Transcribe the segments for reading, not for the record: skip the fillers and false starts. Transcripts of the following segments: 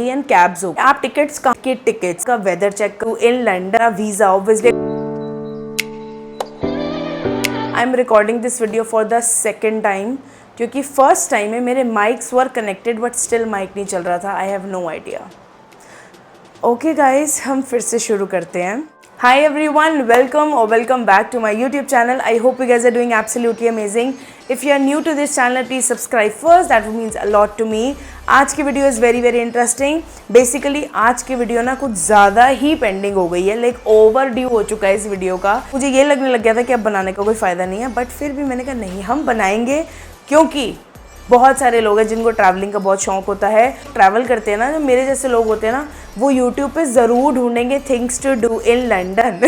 And cabs हो, आप tickets के टिकट्स का वेदर चेक करो in London, visa obviously. I am recording this video for the second time क्योंकि first time में मेरे mics were connected but still mic नहीं चल रहा था। I have no idea. Okay guys, हम फिर से शुरू करते हैं। Hi everyone, welcome or welcome back to my YouTube channel. I hope you guys are doing absolutely amazing. If you are new to this channel, please subscribe first. That means a lot to me. आज की video is very very interesting. Basically आज की video ना कुछ ज़्यादा ही pending हो गई है, लाइक ओवर ड्यू हो चुका है इस वीडियो का। मुझे ये लगने लग गया था कि अब बनाने का कोई फ़ायदा नहीं है, बट फिर भी मैंने कहा नहीं, हम बनाएंगे क्योंकि बहुत सारे लोग हैं जिनको ट्रैवलिंग का बहुत शौक होता है। ट्रैवल करते हैं ना, जो मेरे जैसे लोग होते हैं ना, वो यूट्यूब पे ज़रूर ढूंढेंगे things to do in London,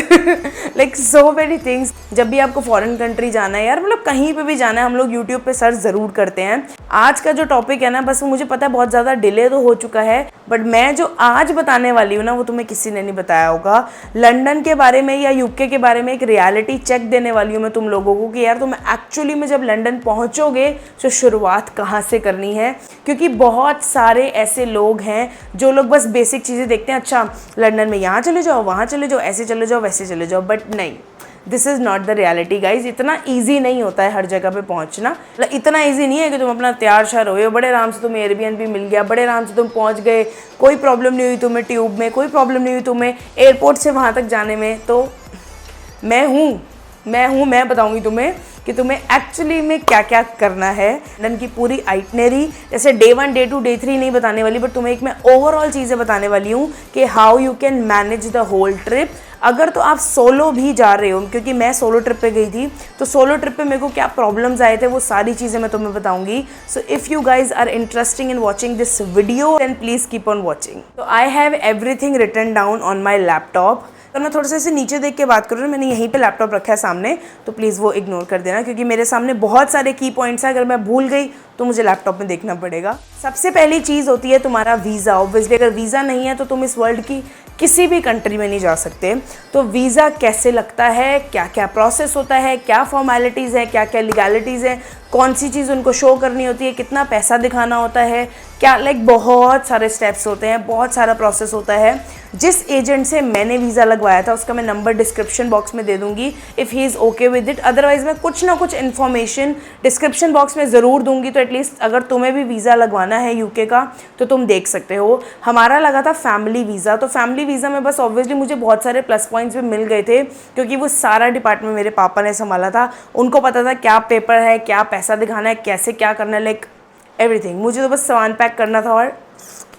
like so many things. जब भी आपको फॉरेन कंट्री जाना है यार, मतलब कहीं पे भी जाना है, हम लोग यूट्यूब पे सर्च ज़रूर करते हैं। आज का जो टॉपिक है ना, बस मुझे पता है बहुत ज़्यादा डिले तो हो चुका है, बट मैं जो आज बताने वाली हूँ ना, वो तुम्हें किसी ने नहीं बताया होगा। लंदन के बारे में या यूके के बारे में एक रियलिटी चेक देने वाली हूँ मैं तुम लोगों को कि यार तुम एक्चुअली में जब लंदन पहुँचोगे तो शुरुआत कहाँ से करनी है। क्योंकि बहुत सारे ऐसे लोग हैं जो लोग बस बेसिक चीज़ें देखते हैं, अच्छा लंदन में यहाँ चले जाओ, वहाँ चले जाओ, ऐसे चले जाओ, वैसे चले जाओ, बट नहीं, this is not the reality guys. इतना ईजी नहीं होता है हर जगह पे पहुंचना। मतलब इतना ईजी नहीं है कि तुम अपना तैयार शार हो, बड़े आराम से तुम्हें एयरबीएनबी मिल गया, बड़े आराम से तुम पहुंच गए, कोई प्रॉब्लम नहीं हुई तुम्हें ट्यूब में, कोई प्रॉब्लम नहीं हुई तुम्हें एयरपोर्ट से वहाँ तक जाने में। तो मैं बताऊँगी तुम्हें कि तुम्हें एक्चुअली में क्या क्या करना है। लंदन की पूरी आइटनरी, जैसे डे 1 डे 2 डे 3 नहीं बताने वाली, बट तुम्हें एक मैं ओवरऑल चीज़ें बताने वाली हूँ कि how you can manage the whole trip. अगर तो आप सोलो भी जा रहे हो, क्योंकि मैं सोलो ट्रिप पे गई थी, तो सोलो ट्रिप पे मेरे को क्या प्रॉब्लम्स आए थे वो सारी चीज़ें मैं तुम्हें बताऊंगी। So if you guys are interesting in watching this video then please keep on watching. तो I have everything written down on my laptop. अगर मैं थोड़ा सा इसे नीचे देख के बात करूँ, मैंने यहीं पे लैपटॉप रखा है सामने, तो प्लीज़ वो इग्नोर कर देना, क्योंकि मेरे सामने बहुत सारे की पॉइंट्स हैं। अगर मैं भूल गई तो मुझे लैपटॉप में देखना पड़ेगा। सबसे पहली चीज़ होती है तुम्हारा वीज़ा। ऑब्वियसली अगर वीज़ा नहीं है तो तुम इस वर्ल्ड की किसी भी कंट्री में नहीं जा सकते। तो वीज़ा कैसे लगता है, क्या क्या प्रोसेस होता है, क्या फॉर्मेलिटीज़ है, क्या क्या लीगैलिटीज़ है, कौन सी चीज़ उनको शो करनी होती है, कितना पैसा दिखाना होता है, क्या लाइक बहुत सारे स्टेप्स होते हैं, बहुत सारा प्रोसेस होता है। जिस एजेंट से मैंने वीज़ा लगवाया था उसका मैं नंबर डिस्क्रिप्शन बॉक्स में दे दूँगी if he is okay with it. Otherwise मैं कुछ ना कुछ इन्फॉर्मेशन डिस्क्रिप्शन बॉक्स में ज़रूर दूँगी, तो एटलीस्ट अगर तुम्हें भी वीज़ा लगवाना है यूके का तो तुम देख सकते हो। हमारा लगा था फैमिली वीज़ा, तो फैमिली वीज़ा में बस ऑब्वियसली मुझे बहुत सारे प्लस पॉइंट्स भी मिल गए थे, क्योंकि वो सारा डिपार्टमेंट मेरे पापा ने संभाला था। उनको पता था क्या पेपर है, क्या पैसा दिखाना है, कैसे क्या करना है, लाइक एवरीथिंग। मुझे तो बस सामान पैक करना था और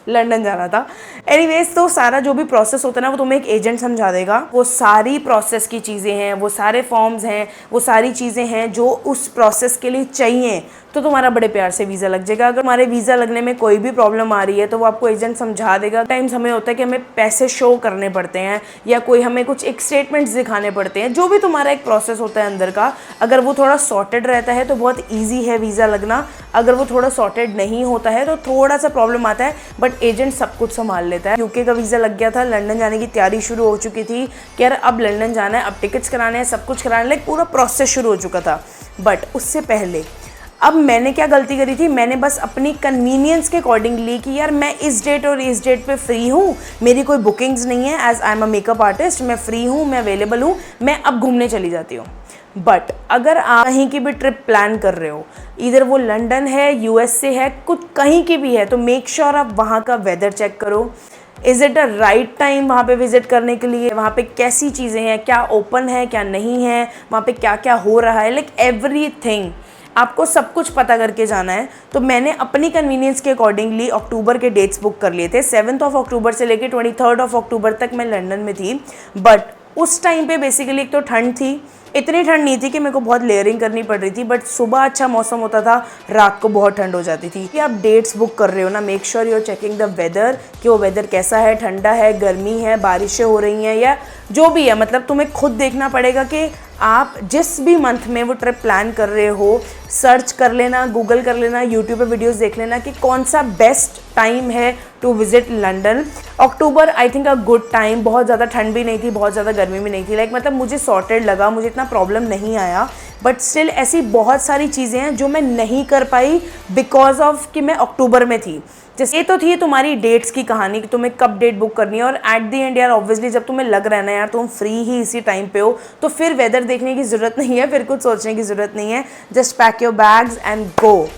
लंदन जाना था। एनीवेज, तो सारा जो भी प्रोसेस होता है ना, वो तुम्हें एक एजेंट समझा देगा। वो सारी प्रोसेस की चीज़ें हैं, वो सारे फॉर्म्स हैं, वो सारी चीज़ें हैं जो उस प्रोसेस के लिए चाहिए, तो तुम्हारा बड़े प्यार से वीज़ा लग जाएगा। अगर हमारे वीज़ा लगने में कोई भी प्रॉब्लम आ रही है तो वो आपको एजेंट समझा देगा। टाइम्स हमें होता है कि हमें पैसे शो करने पड़ते हैं या कोई हमें कुछ एक स्टेटमेंट्स दिखाने पड़ते हैं। जो भी तुम्हारा एक प्रोसेस होता है अंदर का, अगर वो थोड़ा सॉर्टेड रहता है तो बहुत ईजी है वीज़ा लगना। अगर वो थोड़ा सॉर्टेड नहीं होता है तो थोड़ा सा प्रॉब्लम आता है, बट एजेंट सब कुछ संभाल लेता है। यूके का वीज़ा लग गया था, लंदन जाने की तैयारी शुरू हो चुकी थी कि यार अब लंदन जाना है, अब टिकट्स कराने हैं, सब कुछ कराना है, लाइक पूरा प्रोसेस शुरू हो चुका था। बट उससे पहले अब मैंने क्या गलती करी थी, मैंने बस अपनी कन्वीनियंस के अकॉर्डिंग ली कि यार मैं इस डेट और इस डेट पे फ्री हूँ, मेरी कोई बुकिंग्स नहीं है, as I am a makeup artist, मैं फ्री हूँ, मैं अवेलेबल हूँ, मैं अब घूमने चली जाती हूँ। बट अगर आप कहीं की भी ट्रिप प्लान कर रहे हो, इधर वो लंदन है, यूएस से है, कुछ कहीं की भी है, तो मेक श्योर आप वहाँ का वेदर चेक करो। Is it a right time वहाँ पे विज़िट करने के लिए, वहाँ पे कैसी चीज़ें हैं, क्या ओपन है, क्या नहीं है, वहाँ पे क्या क्या हो रहा है, लाइक एवरीथिंग आपको सब कुछ पता करके जाना है। तो मैंने अपनी कन्वीनियंस के अकॉर्डिंगली अक्टूबर के डेट्स बुक कर लिए थे। 7 अक्टूबर से लेकर 23 अक्टूबर तक मैं लंदन में थी। बट उस टाइम पे बेसिकली एक तो ठंड थी, इतनी ठंड नहीं थी कि मेरे को बहुत लेयरिंग करनी पड़ रही थी, बट सुबह अच्छा मौसम होता था, रात को बहुत ठंड हो जाती थी। कि आप डेट्स बुक कर रहे हो ना, make sure you are checking the weather कि वो वेदर कैसा है, ठंडा है, गर्मी है, बारिशें हो रही हैं या जो भी है। मतलब तुम्हें खुद देखना पड़ेगा कि आप जिस भी मंथ में वो ट्रिप प्लान कर रहे हो, सर्च कर लेना, गूगल कर लेना, यूट्यूब पे वीडियोस देख लेना कि कौन सा बेस्ट टाइम है to visit London. October I think a good time, बहुत ज़्यादा ठंड भी नहीं थी, बहुत ज़्यादा गर्मी भी नहीं थी, लाइक मतलब मुझे सॉर्टेड लगा, मुझे इतना प्रॉब्लम नहीं आया। बट स्टिल ऐसी बहुत सारी चीज़ें हैं जो मैं नहीं कर पाई बिकॉज ऑफ कि मैं अक्टूबर में थी। जैसे ये तो थी तुम्हारी डेट्स की कहानी कि तुम्हें कब डेट बुक करनी है, और एट द एंड यार ऑब्वियसली जब तुम्हें लग रहा है ना यार तुम फ्री ही इसी टाइम पे हो, तो फिर वेदर देखने की ज़रूरत नहीं है, फिर कुछ सोचने की ज़रूरत नहीं है, just pack your bags and go.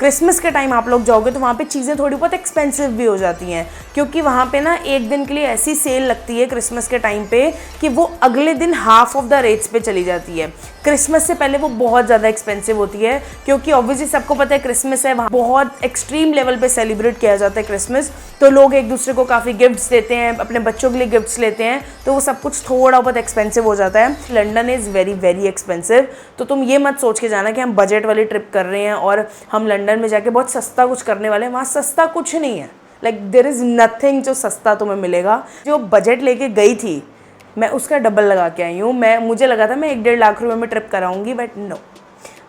Christmas के टाइम आप लोग जाओगे तो वहाँ पे चीज़ें थोड़ी बहुत एक्सपेंसिव भी हो जाती हैं, क्योंकि वहाँ पे ना एक दिन के लिए ऐसी सेल लगती है क्रिसमस के टाइम पे कि वो अगले दिन हाफ ऑफ द रेट्स पे चली जाती है। क्रिसमस से पहले वो बहुत ज़्यादा एक्सपेंसिव होती है, क्योंकि ऑब्वियसली सबको पता है क्रिसमस है, वहाँ बहुत एक्सट्रीम लेवल पे सेलिब्रेट किया जाता है क्रिसमस, तो लोग एक दूसरे को काफ़ी गिफ्ट्स देते हैं, अपने बच्चों के लिए गिफ्ट्स लेते हैं, तो वो सब कुछ थोड़ा बहुत एक्सपेंसिव हो जाता है। London is very very expensive, तो तुम ये मत सोच के जाना कि हम बजट वाली ट्रिप कर रहे हैं और हम लंदन में जाके बहुत सस्ता कुछ करने वाले हैं। वहाँ सस्ता कुछ नहीं है, लाइक देयर इज़ नथिंग जो सस्ता तुम्हें मिलेगा। जो बजट लेके गई थी मैं उसका डबल लगा के आई हूँ। मुझे लगा था मैं 1-1.5 लाख रुपए में ट्रिप कराऊंगी, बट नो,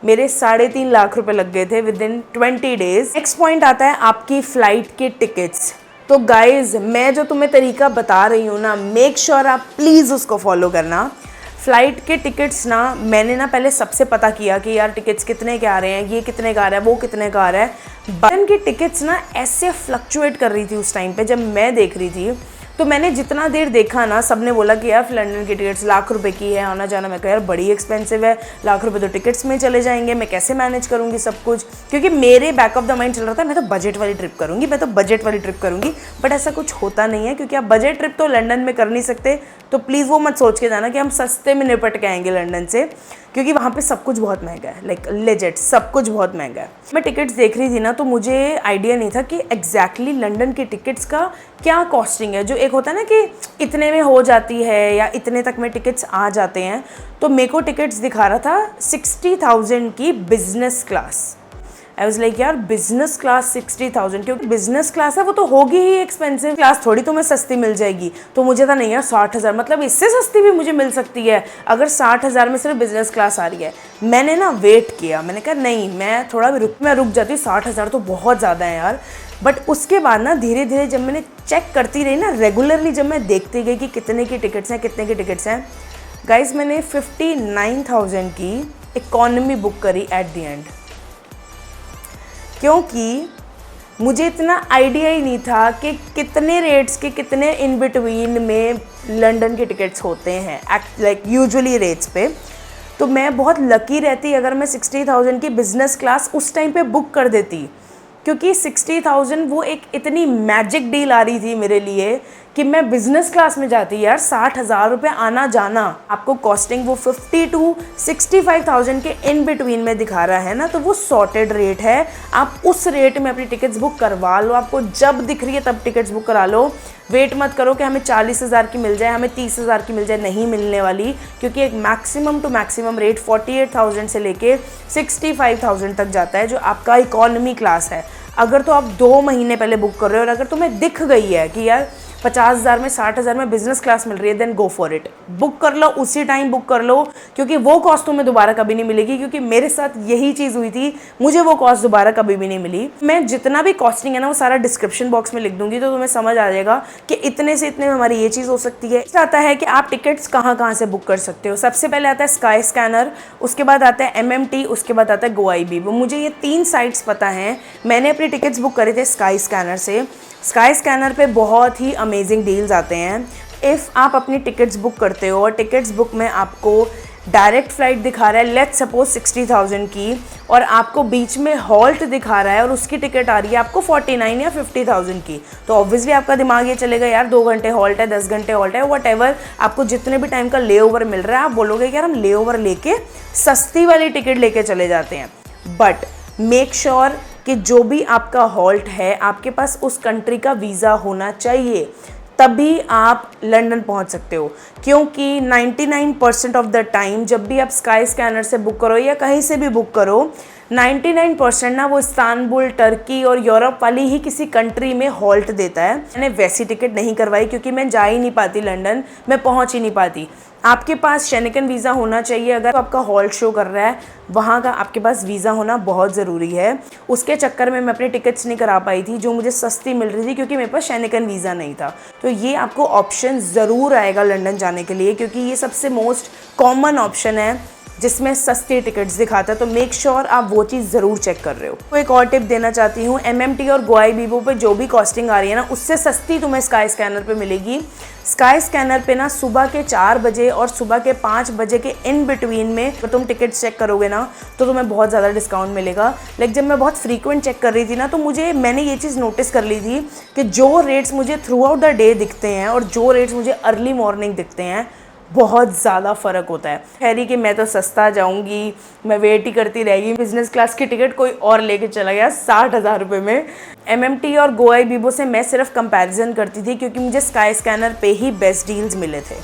मेरे 3.5 लाख रुपए लग गए थे with in 20 days. Next point आता है आपकी फ़्लाइट के टिकट्स। तो गाइज मैं जो तुम्हें तरीका बता रही हूँ ना, मेक श्योर आप प्लीज़ उसको फॉलो करना। फ़्लाइट के टिकट्स ना मैंने ना पहले सबसे पता किया कि यार टिकट्स कितने के आ रहे हैं, ये कितने का आ रहा है, वो कितने का आ रहा है। बटन की टिकट्स ना ऐसे फ्लक्चुएट कर रही थी उस टाइम पे जब मैं देख रही थी, तो मैंने जितना देर देखा ना सबने बोला कि यार लंदन की टिकट्स लाख रुपए की है आना जाना। मैं कहा यार बड़ी एक्सपेंसिव है, लाख रुपए तो टिकट्स में चले जाएंगे, मैं कैसे मैनेज करूँगी सब कुछ, क्योंकि मेरे बैक ऑफ द माइंड चल रहा था मैं तो बजट वाली ट्रिप करूँगी, मैं तो बजट वाली ट्रिप करूँगी। बट ऐसा कुछ होता नहीं है, क्योंकि आप बजट ट्रिप तो लंदन में कर नहीं सकते, तो प्लीज़ वो मत सोच के जाना कि हम सस्ते में निपट के आएंगे लंदन से, क्योंकि वहाँ पे सब कुछ बहुत महंगा है, लाइक लेजेट सब कुछ बहुत महंगा है। मैं टिकट्स देख रही थी ना तो मुझे आइडिया नहीं था कि एग्जैक्टली लंदन की टिकट्स का क्या कॉस्टिंग है। जो एक होता है ना कि इतने में हो जाती है या इतने तक में टिकट्स आ जाते हैं, तो मेरे को टिकट्स दिखा रहा था 60,000 की business class. I was like यार बिजनेस क्लास 60,000, क्योंकि बिजनेस क्लास है वो तो होगी ही एक्सपेंसिव, क्लास थोड़ी तुम्हें सस्ती मिल जाएगी। तो मुझे था नहीं यार 60,000 मतलब इससे सस्ती भी मुझे मिल सकती है अगर 60,000 में सिर्फ बिजनेस क्लास आ रही है। मैंने ना वेट किया, मैंने कहा नहीं मैं थोड़ा मैं रुक जाती हूँ, 60,000 तो बहुत ज़्यादा है यार। बट उसके बाद ना धीरे धीरे जब मैंने चेक करती रही ना रेगुलरली, जब मैं देखती गई कि कितने की टिकट्स हैं कितने की टिकट्स हैं, गाइज मैंने 59,000 की इकॉनमी बुक करी एट द एंड, क्योंकि मुझे इतना आइडिया ही नहीं था कि कितने रेट्स के कितने इन बिटवीन में लंदन के टिकट्स होते हैं लाइक यूजुअली रेट्स पे। तो मैं बहुत लकी रहती अगर मैं 60,000 की बिज़नेस क्लास उस टाइम पे बुक कर देती, क्योंकि 60,000 वो एक इतनी मैजिक डील आ रही थी मेरे लिए कि मैं बिज़नेस क्लास में जाती यार। 60,000 रुपये आना जाना, आपको कॉस्टिंग वो 50 to 65,000 के इन बिटवीन में दिखा रहा है ना, तो वो सॉर्टेड रेट है। आप उस रेट में अपनी टिकट्स बुक करवा लो, आपको जब दिख रही है तब टिकट्स बुक करा लो। वेट मत करो कि हमें 40,000 की मिल जाए, हमें 30,000 की मिल जाए, नहीं मिलने वाली, क्योंकि एक मैक्सिमम टू मैक्सिमम रेट 48,000 से लेके 65,000 तक जाता है जो आपका इकॉनमी क्लास है। अगर तो आप 2 महीने पहले बुक कर रहे हो और अगर तुम्हें दिख गई है कि यार 50,000 में 60,000 में बिजनेस क्लास मिल रही है, then go for it, book कर लो, उसी टाइम बुक कर लो, क्योंकि वो कॉस्ट तुम्हें दोबारा कभी नहीं मिलेगी। क्योंकि मेरे साथ यही चीज़ हुई थी, मुझे वो कॉस्ट दोबारा कभी भी नहीं मिली। मैं जितना भी कॉस्टिंग है ना वो सारा डिस्क्रिप्शन बॉक्स में लिख दूंगी, तो तुम्हें समझ आ जाएगा कि इतने से इतने में हमारी ये चीज़ हो सकती है। इस आता है कि आप टिकट्स कहाँ कहाँ से बुक कर सकते हो। सबसे पहले आता है स्काई स्कैनर, उसके बाद आता है MMT, उसके बाद आता है GoIB। मुझे ये 3 साइट्स पता हैं। मैंने अपने टिकट्स बुक करे थे स्काई स्कैनर से। स्काई स्कैनर पे बहुत ही अमेजिंग डील्स आते हैं। इफ़ आप अपनी टिकट्स बुक करते हो और टिकट्स बुक में आपको डायरेक्ट फ़्लाइट दिखा रहा है लेट्स सपोज 60,000 की, और आपको बीच में हॉल्ट दिखा रहा है और उसकी टिकट आ रही है आपको 49 या 50,000 की, तो ऑब्वियसली आपका दिमाग ये चलेगा यार 2 घंटे हॉल्ट है, 10 घंटे हॉल्ट है, व्हाटएवर आपको जितने भी टाइम का ले ओवर मिल रहा है, आप बोलोगे यार हम ले ओवर लेके सस्ती वाली टिकट लेके चले जाते हैं। बट मेक श्योर कि जो भी आपका हॉल्ट है आपके पास उस कंट्री का वीज़ा होना चाहिए, तभी आप लंदन पहुंच सकते हो। क्योंकि 99% ऑफ द टाइम जब भी आप स्काई स्कैनर से बुक करो या कहीं से भी बुक करो, 99% ना वो इस्तांबुल, टर्की और यूरोप वाली ही किसी कंट्री में हॉल्ट देता है। मैंने वैसी टिकट नहीं करवाई क्योंकि मैं जा ही नहीं पाती लंदन, मैं पहुंच ही नहीं पाती। आपके पास शेंगन वीज़ा होना चाहिए। अगर आपका हॉल्ट शो कर रहा है वहाँ का आपके पास वीज़ा होना बहुत ज़रूरी है। उसके चक्कर में मैं अपनी टिकट्स नहीं करा पाई थी जो मुझे सस्ती मिल रही थी, क्योंकि मेरे पास शेंगन वीज़ा नहीं था। तो ये आपको ऑप्शन ज़रूर आएगा लंदन जाने के लिए, क्योंकि ये सबसे मोस्ट कॉमन ऑप्शन है जिसमें सस्ती टिकट्स दिखाता है, तो मेक श्योर आप वो चीज़ ज़रूर चेक कर रहे हो। तो एक और टिप देना चाहती हूँ, MMT और गोआई बीबो पे जो भी कॉस्टिंग आ रही है ना, उससे सस्ती तुम्हें स्काई स्कैनर पे मिलेगी। स्काई स्कैनर पे ना सुबह के 4 बजे और सुबह के 5 बजे के इन बिटवीन में अगर तुम टिकट चेक करोगे ना तो तुम्हें बहुत ज़्यादा डिस्काउंट मिलेगा। लाइक जब मैं बहुत फ्रीक्वेंट चेक कर रही थी ना, तो मैंने ये चीज़ नोटिस कर ली थी कि जो रेट्स मुझे थ्रू आउट द डे दिखते हैं और जो रेट्स मुझे अर्ली मॉर्निंग दिखते हैं, बहुत ज़्यादा फ़र्क होता है। खैरी कि मैं तो सस्ता जाऊंगी, मैं वेट ही करती रहेगी। बिजनेस क्लास की टिकट कोई और लेके चला गया 60,000 रुपये में। MMT और गोआई बीबो से मैं सिर्फ कंपैरिजन करती थी क्योंकि मुझे स्काई स्कैनर पे ही बेस्ट डील्स मिले थे।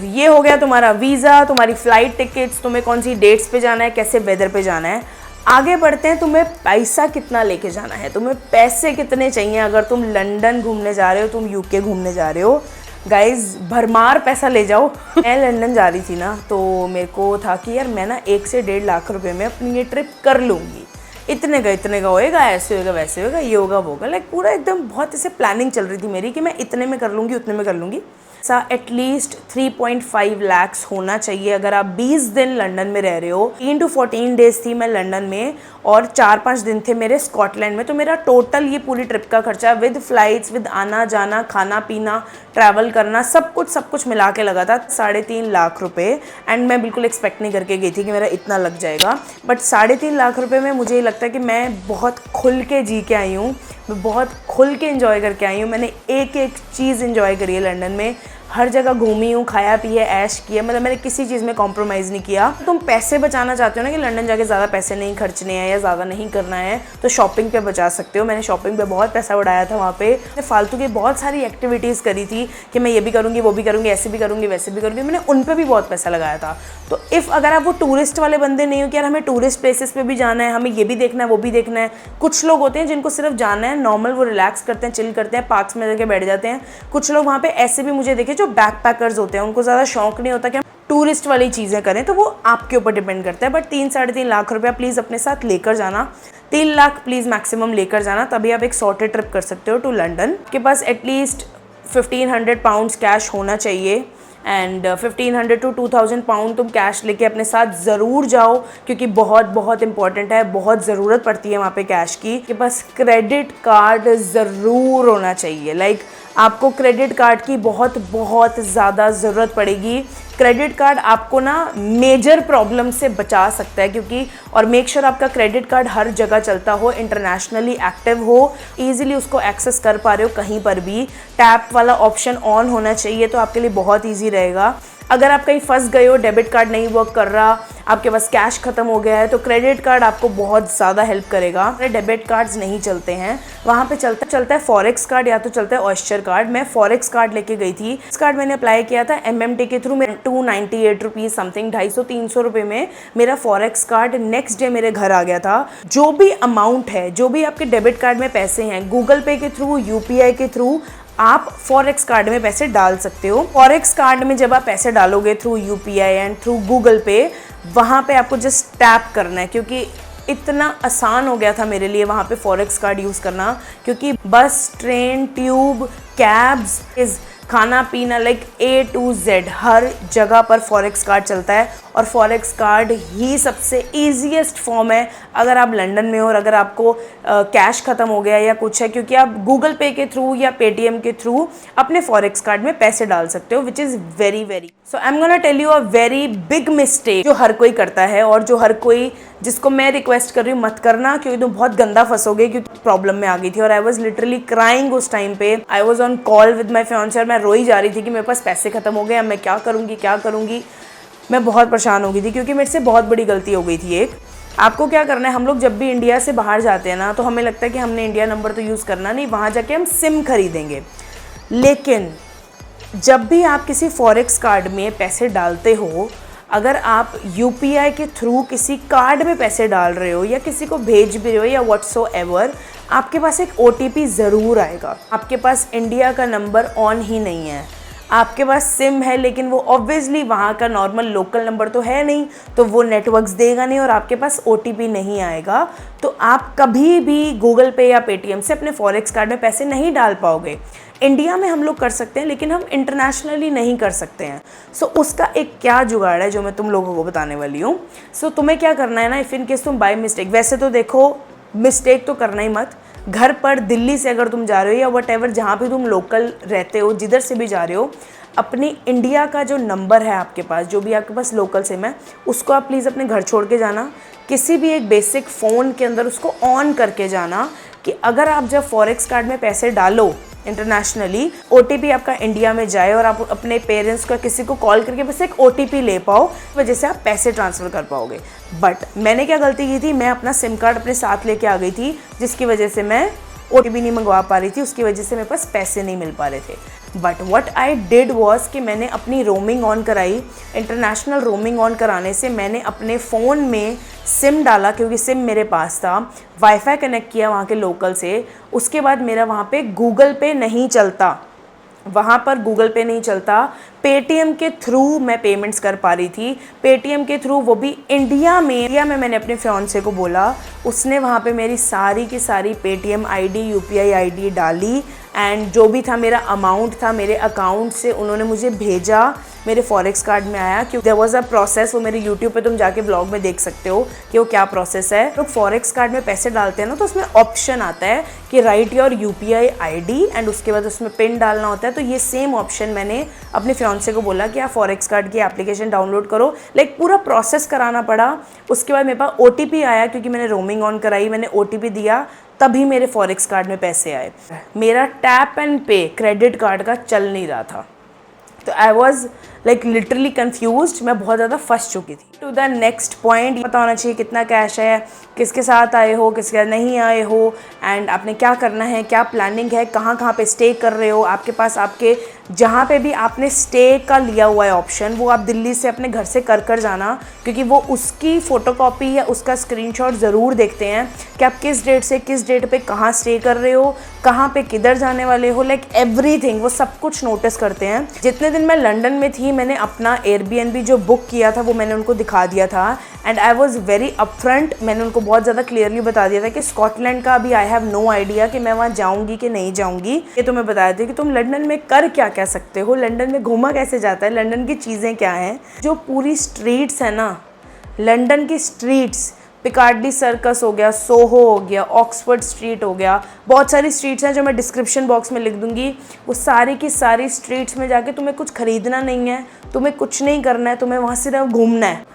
ये हो गया तुम्हारा वीज़ा, तुम्हारी फ़्लाइट टिकट्स, तुम्हें कौन सी डेट्स पे जाना है, कैसे वेदर पे जाना है। आगे बढ़ते हैं, तुम्हें पैसा कितना लेके जाना है, तुम्हें पैसे कितने चाहिए अगर तुम लंदन घूमने जा रहे हो, तुम UK घूमने जा रहे हो। गाइज भरमार पैसा ले जाओ। मैं लंदन जा रही थी ना, तो मेरे को था कि यार मैं ना 1 से 1.5 लाख रुपए में अपनी ये ट्रिप कर लूँगी। इतने का होएगा, ऐसे होएगा, वैसे होएगा, ये होगा वो होगा। लाइक पूरा एकदम बहुत ऐसे प्लानिंग चल रही थी मेरी कि मैं इतने में कर लूँगी, उतने में कर लूँगी। सा एटलीस्ट 3.5 लाख्स होना चाहिए अगर आप 20 दिन लंदन में रह रहे हो। 3 to 14 डेज थी मैं लंदन में और 4-5 दिन थे मेरे स्कॉटलैंड में। तो मेरा टोटल ये पूरी ट्रिप का खर्चा विद फ्लाइट्स, विद आना जाना, खाना पीना, ट्रैवल करना, सब कुछ मिला के लगा था 3.5 लाख रुपए। एंड मैं बिल्कुल एक्सपेक्ट नहीं करके गई थी कि मेरा इतना लग जाएगा, बट 3.5 लाख रुपए में मुझे लगता है कि मैं बहुत खुल के जी के आई हूँ, मैं बहुत खुल के एंजॉय करके आई हूँ। मैंने एक एक चीज़ एंजॉय करी है लंदन में, हर जगह घूमी हूँ, खाया पिया, ऐश किया, मतलब मैंने किसी चीज़ में कॉम्प्रोमाइज़ नहीं किया। तुम पैसे बचाना चाहते हो ना कि लंदन जाके ज़्यादा पैसे नहीं खर्चने हैं या ज़्यादा नहीं करना है, तो शॉपिंग पे बचा सकते हो। मैंने शॉपिंग पे बहुत पैसा उड़ाया था वहाँ पे। मैंने फालतू की बहुत सारी एक्टिविटीज़ करी थी कि मैं ये भी करूँगी, वो भी करूँगी, ऐसे भी करूँगी, वैसे भी करूँगी। मैंने उन पर भी बहुत पैसा लगाया था। तो अगर आप वो टूरिस्ट वाले बंदे नहीं हो कि यार हमें टूरिस्ट प्लेसेस पे भी जाना है, हमें ये भी देखना है, वो भी देखना है। कुछ लोग होते हैं जिनको सिर्फ जाना है, नॉर्मल वो रिलैक्स करते हैं, चिल करते हैं, पार्क्स में जाके बैठ जाते हैं। कुछ लोग वहाँ पे ऐसे भी मुझे देखे जो बैकपैकर्स होते हैं, उनको ज़्यादा शौक नहीं होता कि हम टूरिस्ट वाली चीज़ें करें, तो वो आपके ऊपर डिपेंड करता है। बट 3-3.5 लाख रुपया प्लीज़ अपने साथ लेकर जाना, 3 लाख प्लीज़ मैक्सिमम लेकर जाना, तभी आप एक सॉर्टेड ट्रिप कर सकते हो टू लंदन। आपके पास एटलीस्ट 1500 पाउंड्स कैश होना चाहिए एंड 1500 to 2000 पाउंड तुम कैश लेके अपने साथ ज़रूर जाओ, क्योंकि बहुत बहुत इंपॉर्टेंट है, बहुत ज़रूरत पड़ती है वहाँ पे कैश की। के पास क्रेडिट कार्ड ज़रूर होना चाहिए। लाइक आपको क्रेडिट कार्ड की बहुत बहुत ज़्यादा ज़रूरत पड़ेगी। क्रेडिट कार्ड आपको ना मेजर प्रॉब्लम से बचा सकता है, क्योंकि और मेक श्योर आपका क्रेडिट कार्ड हर जगह चलता हो, इंटरनेशनली एक्टिव हो, ईजिली उसको एक्सेस कर पा रहे हो कहीं पर भी। टैप वाला ऑप्शन ऑन होना चाहिए, तो आपके लिए बहुत ईजी रहेगा। अगर आप कहीं फंस गए हो, डेबिट कार्ड नहीं वर्क कर रहा, आपके पास कैश खत्म हो गया है, तो क्रेडिट कार्ड आपको बहुत ज़्यादा हेल्प करेगा। डेबिट कार्ड्स नहीं चलते हैं वहाँ पे, चलता है फॉरेक्स कार्ड या तो चलता है ऑयस्चर कार्ड। मैं फॉरेक्स कार्ड लेके गई थी। इस कार्ड मैंने अप्लाई किया था MMT के थ्रू। मेरे 298 रुपीज़ समथिंग, 250-300 रुपये में मेरा फॉरेक्स कार्ड नेक्स्ट डे मेरे घर आ गया था। जो भी अमाउंट है, जो भी आपके डेबिट कार्ड में पैसे हैं, गूगल पे के थ्रू, UPI के थ्रू आप फॉरेक्स कार्ड में पैसे डाल सकते हो। फॉरेक्स कार्ड में जब आप पैसे डालोगे through UPI and through Google पे, वहाँ पे आपको जस्ट टैप करना है, क्योंकि इतना आसान हो गया था मेरे लिए वहाँ पे फॉरेक्स कार्ड यूज़ करना, क्योंकि बस, ट्रेन, ट्यूब, कैब्स, खाना पीना, लाइक A to Z हर जगह पर फॉरेक्स कार्ड चलता है। और फॉरेक्स कार्ड ही सबसे ईजीएस्ट फॉर्म है अगर आप लंदन में हो और अगर आपको कैश ख़त्म हो गया या कुछ है, क्योंकि आप गूगल पे के थ्रू या पेटीएम के थ्रू अपने फॉरेक्स कार्ड में पैसे डाल सकते हो, which is very so I am gonna tell you a very big mistake जो हर कोई करता है और जो हर कोई, जिसको मैं रिक्वेस्ट कर रही हूँ मत करना, क्योंकि तुम बहुत गंदा फंसोगे, क्योंकि प्रॉब्लम में आ गई थी और आई वॉज लिटरली क्राइंग उस टाइम पे। I was on call with my fiancée और मैं रोई जा रही थी कि मेरे पास पैसे खत्म हो गए, अब मैं क्या करूँगी। मैं बहुत परेशान हो गई थी क्योंकि मेरे से बहुत बड़ी गलती हो गई थी एक। आपको क्या करना है, हम लोग जब भी इंडिया से बाहर जाते हैं ना, तो हमें लगता है कि हमने इंडिया नंबर तो यूज़ करना नहीं, वहाँ जाके हम सिम खरीदेंगे। लेकिन जब भी आप किसी फॉरेक्स कार्ड में पैसे डालते हो, अगर आप UPI के थ्रू किसी कार्ड में पैसे डाल रहे हो या किसी को भेज भी रहे हो या व्हाट्सोएवर, आपके पास एक OTP ज़रूर आएगा। आपके पास इंडिया का नंबर ऑन ही नहीं है, आपके पास सिम है लेकिन वो ऑब्वियसली वहाँ का नॉर्मल लोकल नंबर तो है नहीं, तो वो नेटवर्क्स देगा नहीं और आपके पास OTP नहीं आएगा, तो आप कभी भी गूगल पे या पेटीएम से अपने फॉरेक्स कार्ड में पैसे नहीं डाल पाओगे। इंडिया में हम लोग कर सकते हैं लेकिन हम इंटरनेशनली नहीं कर सकते हैं। सो उसका एक क्या जुगाड़ है जो मैं तुम लोगों को बताने वाली हूँ। सो तुम्हें क्या करना है ना, इफ़ इन केस तुम बाय मिस्टेक, वैसे तो देखो मिस्टेक तो करना ही मत, घर पर दिल्ली से अगर तुम जा रहे हो या वट एवर जहाँ भी तुम लोकल रहते हो, जिधर से भी जा रहे हो, अपनी इंडिया का जो नंबर है आपके पास, जो भी आपके पास लोकल सिम है, उसको आप प्लीज़ अपने घर छोड़ के जाना, किसी भी एक बेसिक फ़ोन के अंदर उसको ऑन करके जाना कि अगर आप जब फॉरेक्स कार्ड में पैसे डालो इंटरनेशनली, OTP आपका इंडिया में जाए और आप अपने पेरेंट्स का किसी को कॉल करके बस एक OTP ले पाओ, वजह से आप पैसे ट्रांसफ़र कर पाओगे। बट मैंने क्या गलती की थी, मैं अपना सिम कार्ड अपने साथ लेके आ गई थी, जिसकी वजह से मैं OTP नहीं मंगवा पा रही थी, उसकी वजह से मेरे पास पैसे नहीं मिल पा रहे थे। But what I did was कि मैंने अपनी रोमिंग ऑन कराई। इंटरनेशनल रोमिंग ऑन कराने से मैंने अपने फ़ोन में सिम डाला, क्योंकि सिम मेरे पास था, वाईफाई कनेक्ट किया वहाँ के लोकल से। उसके बाद मेरा वहाँ पे गूगल पे नहीं चलता, वहाँ पर गूगल पे नहीं चलता, पेटीएम के थ्रू मैं पेमेंट्स कर पा रही थी, पेटीएम के थ्रू, वो भी इंडिया में मैंने अपने फियांसे को बोला, उसने वहाँ पे मेरी सारी की सारी पेटीएम आईडी, UPI आईडी डाली एंड जो भी था मेरा अमाउंट था मेरे अकाउंट से उन्होंने मुझे भेजा, मेरे फॉरेक्स कार्ड में आया। क्योंकि देयर वाज अ प्रोसेस, वो मेरे यूट्यूब पे तुम जाके ब्लॉग में देख सकते हो कि वो क्या प्रोसेस है। लोग फॉरेक्स कार्ड में पैसे डालते हैं ना, तो उसमें ऑप्शन आता है कि right your UPI ID and उसके बाद उसमें पिन डालना होता है। तो ये सेम ऑप्शन मैंने अपने फियांसे को बोला कि आप फॉरेक्स कार्ड की एप्लीकेशन डाउनलोड करो, लाइक पूरा प्रोसेस कराना पड़ा। उसके बाद मेरे पास OTP आया, क्योंकि मैंने रोमिंग ऑन कराई, मैंने OTP दिया, तभी मेरे फॉरेक्स कार्ड में पैसे आए। मेरा टैप एंड पे क्रेडिट कार्ड का चल नहीं रहा था, तो I was like literally confused, मैं बहुत ज़्यादा फंस चुकी थी। टू द नेक्स्ट पॉइंट, पता होना चाहिए कितना कैश है, किसके साथ आए हो, किसके साथ नहीं आए हो, एंड आपने क्या करना है, क्या प्लानिंग है, कहाँ कहाँ पे स्टे कर रहे हो। आपके पास आपके जहाँ पे भी आपने स्टे का लिया हुआ है ऑप्शन, वो आप दिल्ली से अपने घर से कर जाना, क्योंकि वो उसकी फ़ोटोकॉपी या उसका स्क्रीनशॉट ज़रूर देखते हैं कि आप किस डेट से किस डेट पे कहाँ स्टे कर रहे हो, कहाँ पे किधर जाने वाले हो, लाइक एवरीथिंग, वो सब कुछ नोटिस करते हैं। जितने दिन मैं लंदन में थी, मैंने अपना Airbnb जो बुक किया था वो मैंने उनको दिखा दिया था and I was very upfront. मैंने उनको बहुत ज़्यादा क्लियरली बता दिया था कि स्कॉटलैंड का अभी आई हैव नो आइडिया कि मैं वहाँ जाऊँगी कि नहीं जाऊँगी। ये तुम्हें बताया था कि तुम लंदन में कर क्या क्या सकते हो, लंदन में घूमा कैसे जाता है, लंदन की चीज़ें क्या हैं। जो पूरी स्ट्रीट्स है ना, लंदन की स्ट्रीट्स, पिकार्डी सर्कस हो गया, सोहो हो गया, ऑक्सफोर्ड स्ट्रीट हो गया, बहुत सारी स्ट्रीट्स हैं जो मैं डिस्क्रिप्शन बॉक्स में लिख दूंगी। वो सारी की सारी स्ट्रीट्स में जाके तुम्हें कुछ ख़रीदना नहीं है, तुम्हें कुछ नहीं करना है, तुम्हें वहाँ सिर्फ घूमना है,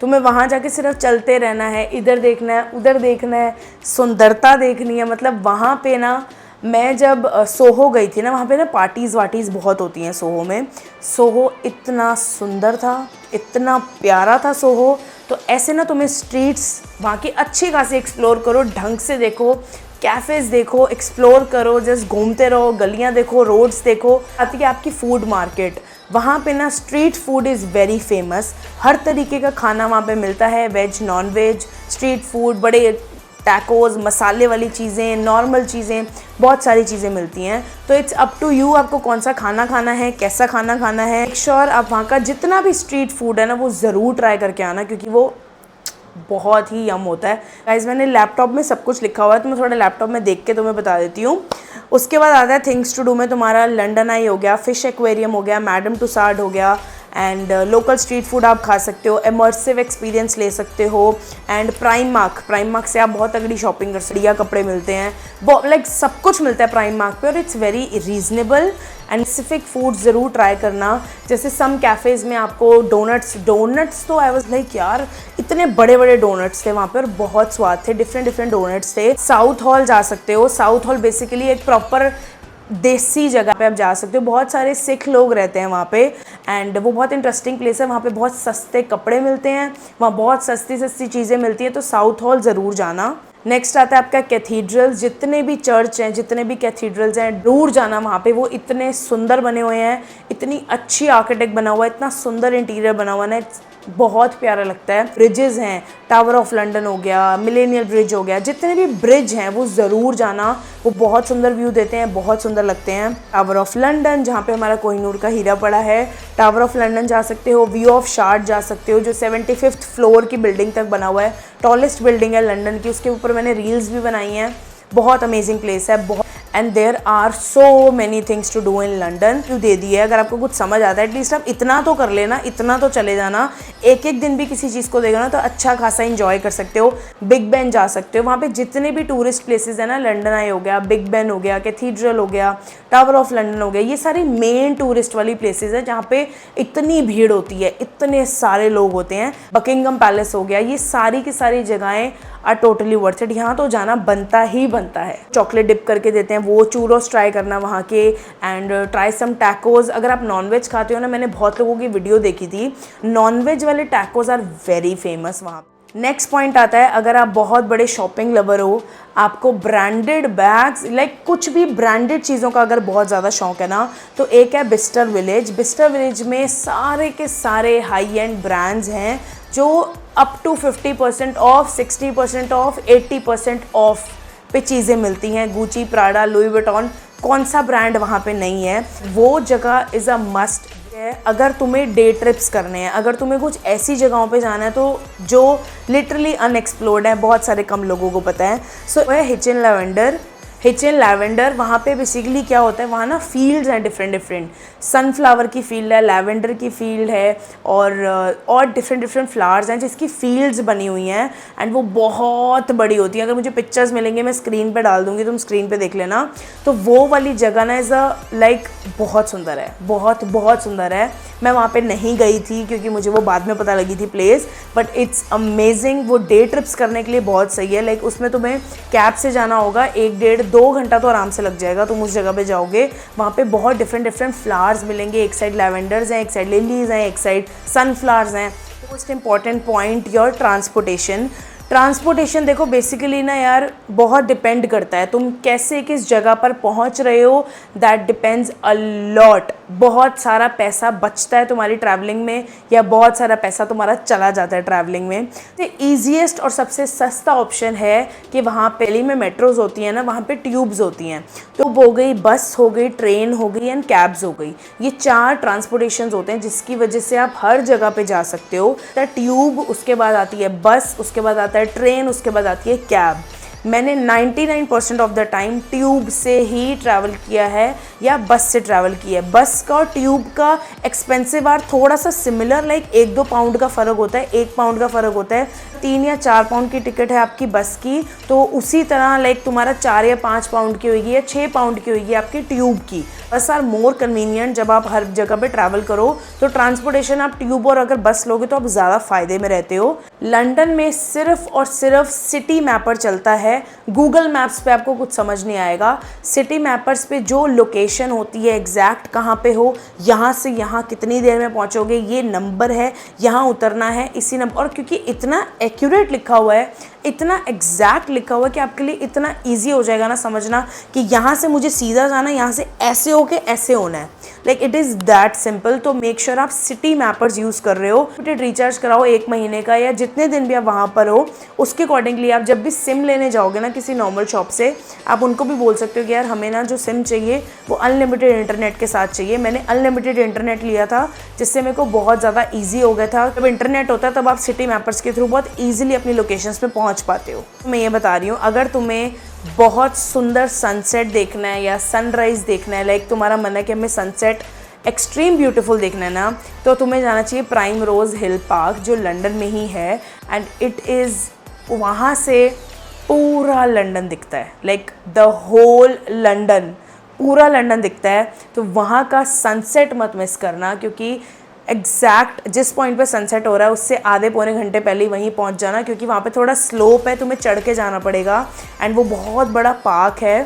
तुम्हें वहाँ जाके सिर्फ चलते रहना है, इधर देखना है, उधर देखना है, सुंदरता देखनी है। मतलब वहाँ पे ना, मैं जब सोहो गई थी ना, वहाँ पे ना पार्टीज़ वार्टीज़ बहुत होती हैं सोहो में। सोहो इतना सुंदर था, इतना प्यारा था सोहो। तो ऐसे ना तुम्हें स्ट्रीट्स वहाँ की अच्छी खासी एक्सप्लोर करो, ढंग से देखो, कैफ़ेज़ देखो, एक्सप्लोर करो, जस्ट घूमते रहो, गलियाँ देखो, रोड्स देखो। आती है आपकी फूड मार्केट, वहाँ पे ना street food is very famous. हर तरीके का खाना वहाँ पे मिलता है, veg non veg, street food, बड़े टैकोज़, मसाले वाली चीज़ें, नॉर्मल चीज़ें, बहुत सारी चीज़ें मिलती हैं। तो इट्स अप टू यू, आपको कौन सा खाना खाना है, कैसा खाना खाना है। मेक श्योर आप वहाँ का जितना भी स्ट्रीट फूड है ना, वो ज़रूर ट्राई करके आना, क्योंकि वो बहुत ही यम होता है। गाइस, मैंने लैपटॉप में सब कुछ लिखा हुआ है, तो मैं थोड़ा लैपटॉप में देख के तुम्हें बता देती हूँ। उसके बाद आता है थिंग्स टू डू में तुम्हारा लंडन आई हो गया, फिश एक्वेरियम हो गया, मैडम तुसाड हो गया, एंड लोकल स्ट्रीट फूड आप खा सकते हो, इमर्सिव एक्सपीरियंस ले सकते हो, एंड प्राइम मार्क से आप बहुत तगड़ी शॉपिंग कर सकते हो, बढ़िया कपड़े मिलते हैं, लाइक सब कुछ मिलता है प्राइम मार्क पे, और it's very reasonable. And specific food ज़रूर ट्राई करना, जैसे सम कैफ़ेज़ में आपको डोनट्स तो आई वाज लाइक यार, इतने बड़े बड़े डोनट्स थे वहाँ पे और बहुत स्वाद थे, डिफरेंट डोनट्स थे। साउथ हॉल जा सकते हो, साउथ हॉल बेसिकली एक प्रॉपर देसी जगह पे आप जा सकते हो, बहुत सारे सिख लोग रहते हैं वहाँ पे, एंड वो बहुत इंटरेस्टिंग प्लेस है। वहाँ पे बहुत सस्ते कपड़े मिलते हैं, वहाँ बहुत सस्ती चीज़ें मिलती हैं, तो साउथ हॉल ज़रूर जाना। नेक्स्ट आता है आपका कैथीड्रल्स, जितने भी चर्च हैं, जितने भी कैथीड्रल्स हैं, जरूर जाना वहाँ पे। वो इतने सुंदर बने हुए हैं, इतनी अच्छी आर्किटेक्ट बना हुआ है, इतना सुंदर इंटीरियर बना हुआ है, बहुत प्यारा लगता है। ब्रिजेस हैं, टावर ऑफ लंदन हो गया, मिलेनियल ब्रिज हो गया, जितने भी ब्रिज हैं वो ज़रूर जाना, वो बहुत सुंदर व्यू देते हैं, बहुत सुंदर लगते हैं। टावर ऑफ लंदन, जहाँ पे हमारा कोहिनूर का हीरा पड़ा है, टावर ऑफ लंदन जा सकते हो। व्यू ऑफ शार्ड जा सकते हो, जो 75th फ्लोर की बिल्डिंग तक बना हुआ है, टॉलेस्ट बिल्डिंग है लंदन की, उसके ऊपर मैंने रील्स भी बनाई हैं, बहुत अमेजिंग प्लेस है बहुत। And there are so many things to do in London. क्यों दे दी है, अगर आपको कुछ समझ आता है एटलीस्ट आप इतना तो कर लेना, इतना तो चले जाना, एक एक दिन भी किसी चीज़ को देखो ना तो अच्छा खासा इंजॉय कर सकते हो। बिग बेन जा सकते हो, वहाँ पे जितने भी टूरिस्ट प्लेसेस है ना, लंडन आई हो गया, बिग बेन हो गया, कैथीड्रल हो गया, टावर ऑफ लंडन हो गया, ये सारी मेन टूरिस्ट वाली प्लेसेस है जहाँ पे इतनी भीड़ होती है, इतने सारे लोग होते हैं। बकिंगम पैलेस हो गया, ये सारी की सारी जगहें आर टोटली वर्थ इट, यहाँ तो जाना बनता ही बनता है। चॉकलेट डिप करके देते हैं वो, चूरोस ट्राई करना वहाँ के, एंड ट्राई सम टैकोज। अगर आप नॉनवेज खाते हो ना, मैंने बहुत लोगों की वीडियो देखी थी, नॉनवेज वाले टैकोज आर वेरी फेमस वहाँ। नेक्स्ट पॉइंट आता है, अगर आप बहुत बड़े शॉपिंग लवर हो, आपको ब्रांडेड बैग्स लाइक कुछ भी ब्रांडेड चीज़ों का अगर बहुत ज़्यादा शौक है ना, तो एक है बिस्टर विलेज। बिस्टर विलेज में सारे के सारे हाई एंड ब्रांड्स हैं जो up to 50% off, 60% off, 80% off पे चीज़ें मिलती हैं। गुची, प्राडा, लुई विटॉन, कौन सा ब्रांड वहाँ पे नहीं है, वो जगह इज़ अ मस्ट है। अगर तुम्हें डे ट्रिप्स करने हैं, अगर तुम्हें कुछ ऐसी जगहों पे जाना है तो जो लिटरली अनएक्सप्लोर्ड है, बहुत सारे कम लोगों को पता है, सो है हिचन लैवेंडर। हिचन लैवेंडर, वहाँ पे बेसिकली क्या होता है, वहाँ ना फील्ड्स हैं डिफरेंट डिफरेंट, सनफ्लावर की फील्ड है, लैवेंडर की फील्ड है, और डिफरेंट डिफरेंट फ्लावर्स हैं जिसकी फील्ड्स बनी हुई हैं, एंड वो बहुत बड़ी होती है। अगर मुझे पिक्चर्स मिलेंगे मैं स्क्रीन पे डाल दूँगी, तुम स्क्रीन पे देख लेना। तो वो वाली जगह ना इज़ लाइक बहुत सुंदर है, बहुत बहुत सुंदर है। मैं वहाँ पे नहीं गई थी क्योंकि मुझे वो बाद में पता लगी थी प्लेस, बट इट्स अमेजिंग। वो डे ट्रिप्स करने के लिए बहुत सही है। लाइक उसमें तुम्हें कैब से जाना होगा, 1-1.5-2 घंटा तो आराम से लग जाएगा। तुम उस जगह पे जाओगे, वहाँ पे बहुत डिफरेंट डिफरेंट फ्लावर्स मिलेंगे, एक साइड लैवेंडर्स हैं, एक साइड लिलीज हैं, एक साइड सनफ्लावर्स हैं। Most important point, your transportation. Transportation देखो बेसिकली ना यार बहुत डिपेंड करता है तुम कैसे किस जगह पर पहुंच रहे हो, दैट डिपेंड्स अ लॉट। बहुत सारा पैसा बचता है तुम्हारी ट्रैवलिंग में, या बहुत सारा पैसा तुम्हारा चला जाता है ट्रैवलिंग में। तो ईजीएस्ट और सबसे सस्ता ऑप्शन है कि वहाँ पहले में मेट्रोज होती हैं ना, वहाँ पे ट्यूब्स होती हैं। तो हो गई बस, हो गई ट्रेन, हो गई एंड कैब्स हो गई। ये 4 ट्रांसपोर्टेशन होते हैं जिसकी वजह से आप हर जगह पे जा सकते हो। तो ट्यूब, उसके बाद आती है बस, उसके बाद आता है ट्रेन, उसके बाद आती है कैब। मैंने 99% ऑफ द टाइम ट्यूब से ही ट्रैवल किया है या बस से ट्रैवल किया है। बस का और ट्यूब का एक्सपेंसिव आर थोड़ा सा सिमिलर, लाइक 1-2 पाउंड का फ़र्क होता है, 1 पाउंड का फ़र्क होता है। 3 या 4 पाउंड की टिकट है आपकी बस की, तो उसी तरह लाइक तुम्हारा 4 या 5 पाउंड की होगी या 6 पाउंड की होगी आपकी ट्यूब की। बस आर मोर कन्वीनियंट जब आप हर जगह पे ट्रैवल करो। तो ट्रांसपोर्टेशन आप ट्यूब और अगर बस लोगे तो आप ज़्यादा फ़ायदे में रहते हो। लंदन में सिर्फ और सिर्फ सिटी मैपर चलता है। गूगल मैप्स पे आपको कुछ समझ नहीं आएगा। सिटी मैपर्स पे जो लोकेशन होती है एग्जैक्ट कहाँ पे हो, यहाँ से यहाँ कितनी देर में पहुँचोगे, ये नंबर है, यहाँ उतरना है इसी नंबर। और क्योंकि इतना एक्यूरेट लिखा हुआ है, इतना एग्जैक्ट लिखा हुआ है कि आपके लिए इतना ईजी हो जाएगा ना समझना कि यहाँ से मुझे सीधा जाना है, यहाँ से ऐसे होके ऐसे होना है। Like it is that simple. तो मेक श्योर आप सिटी मैपर्स यूज़ कर रहे हो। रिचार्ज कराओ 1 महीने का या जितने दिन भी आप वहाँ पर हो, उसके अकॉर्डिंगली आप जब भी सिम लेने जाओगे ना किसी नॉर्मल शॉप से, आप उनको भी बोल सकते हो कि यार हमें ना जो सिम चाहिए वो अनलिमिटेड इंटरनेट के साथ चाहिए। मैंने अनलिमिटेड इंटरनेट लिया था जिससे मेरे को बहुत ज़्यादा ईजी हो गया था। जब इंटरनेट होता है तब आप सिटी मैपर्स के थ्रू बहुत ईजिली अपनी लोकेशंस पे पहुँच पाते हो। मैं ये बता रही हूँ, अगर तुम्हें बहुत सुंदर सनसेट देखना है या सनराइज़ देखना है, लाइक तुम्हारा मन है कि हमें सनसेट एक्सट्रीम ब्यूटीफुल देखना है ना, तो तुम्हें जाना चाहिए प्राइम रोज़ हिल पार्क जो लंदन में ही है। एंड इट इज़, वहाँ से पूरा लंदन दिखता है, लाइक द होल लंदन, पूरा लंदन दिखता है। तो वहाँ का सनसेट मत मिस करना, क्योंकि एग्जैक्ट जिस पॉइंट पे सनसेट हो रहा है उससे आधे पौने घंटे पहले ही वहीं पहुँच जाना, क्योंकि वहाँ पे थोड़ा स्लोप है, तुम्हें चढ़ के जाना पड़ेगा। एंड वो बहुत बड़ा पार्क है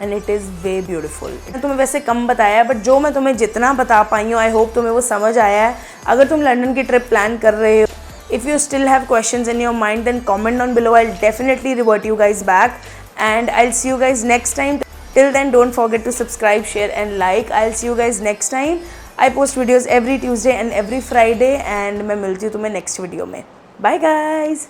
and it is way beautiful. मैंने तुम्हें वैसे कम बताया है, बट जो मैं तुम्हें जितना बता पाई हूँ, आई होप तुम्हें वो समझ आया है। अगर तुम लंदन की ट्रिप प्लान कर रहे हो, if you still have questions in your mind, then comment down below. I'll definitely revert you guys back, and I'll see you guys next time. Till then, don't forget to subscribe, share and like. I'll see you guys next time. I post videos every Tuesday and every Friday, and मैं मिलती हूँ तुम्हें next video में. Bye guys.